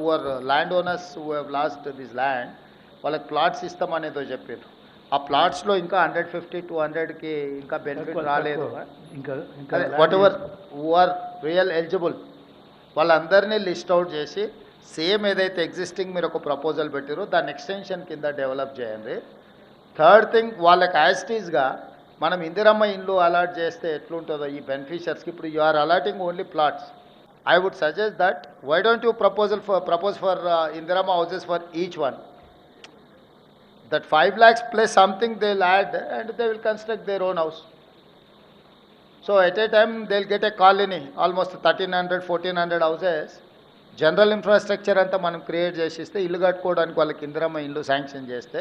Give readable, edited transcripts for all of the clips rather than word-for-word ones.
who are landowners who have lost this land, వాళ్ళకి plots ఇస్తామనేదో చెప్పారు. ఆ ప్లాట్స్లో ఇంకా 150-200కి ఇంకా బెనిఫిట్ రాలేదు. ఇంకా whatever who are real eligible వాళ్ళందరినీ లిస్ట్ అవుట్ చేసి సేమ్ ఏదైతే ఎగ్జిస్టింగ్ మీరు ఒక ప్రపోజల్ పెట్టారో దాన్ని ఎక్స్టెన్షన్ కింద డెవలప్ చేయండి. థర్డ్ థింగ్, వాళ్ళకి యాస్టీస్గా మనం ఇందిరమ్మ ఇండ్లు అలాట్ చేస్తే ఎట్లుంటుందో ఈ బెనిఫిషియర్స్కి, ఇప్పుడు you are allotting only plots. I would suggest that why don't you propose for Indirama houses for each one? That 5 lakhs plus something they'll add and they will construct their own house. So at a time they'll get a colony, almost 1300-1400 houses. General infrastructure anta manam create chesiste illu kattukodaniki vallaki Indirama illu sanction cheste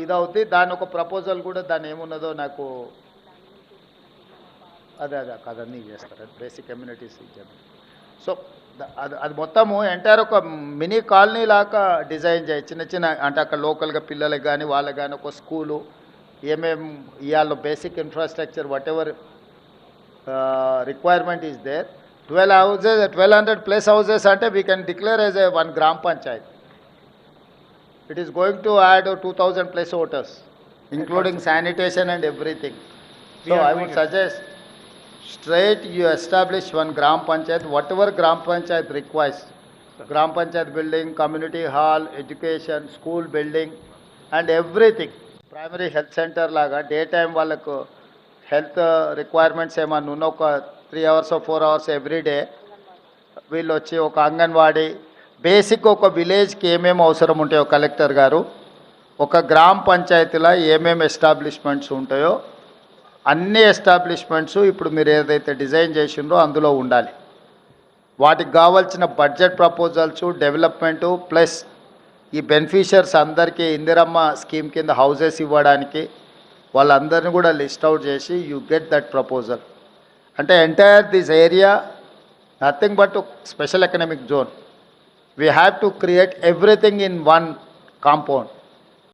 idavudi. Dani oka proposal kuda dani emunnado naku అదే కదన్నీ చేస్తారు basic communities ఇచ్చారు. So అది మొత్తము entire ఒక mini colony లాగా design చేయ చిన్న చిన్న, అంటే అక్కడ లోకల్గా పిల్లలకు కానీ వాళ్ళకి కానీ ఒక స్కూలు ఏమేమి ఇవాళ basic infrastructure what ever requirement is there. 12 houses 1200 plus houses అంటే we can declare as a 1 gram panchayat. It is going to add 2000 plus voters including sanitation and everything. So I would suggest straight you establish 1 gram panchayat, whatever gram panchayat requires, gram panchayat building, community hall, education, school building and everything. Primary health center laga daytime vallaku health requirements emanna unna oka 3 hours or 4 hours every day వీళ్ళు వచ్చి ఒక anganwadi basic ఒక విలేజ్కి ఏమేమి అవసరం ఉంటాయో collector గారు, ఒక గ్రామ పంచాయతీలో ఏమేమి ఎస్టాబ్లిష్మెంట్స్ ఉంటాయో అన్ని ఎస్టాబ్లిష్మెంట్స్ ఇప్పుడు మీరు ఏదైతే డిజైన్ చేసిండ్రో అందులో ఉండాలి. వాటికి కావాల్సిన బడ్జెట్ ప్రపోజల్స్, డెవలప్మెంటు ప్లస్ ఈ బెనిఫిషియర్స్ అందరికీ ఇందిరమ్మ స్కీమ్ కింద హౌసెస్ ఇవ్వడానికి వాళ్ళందరినీ కూడా లిస్ట్ అవుట్ చేసి యూ గెట్ దట్ ప్రపోజల్. అంటే entire this area nothing but special economic zone. We have to create everything in 1 compound.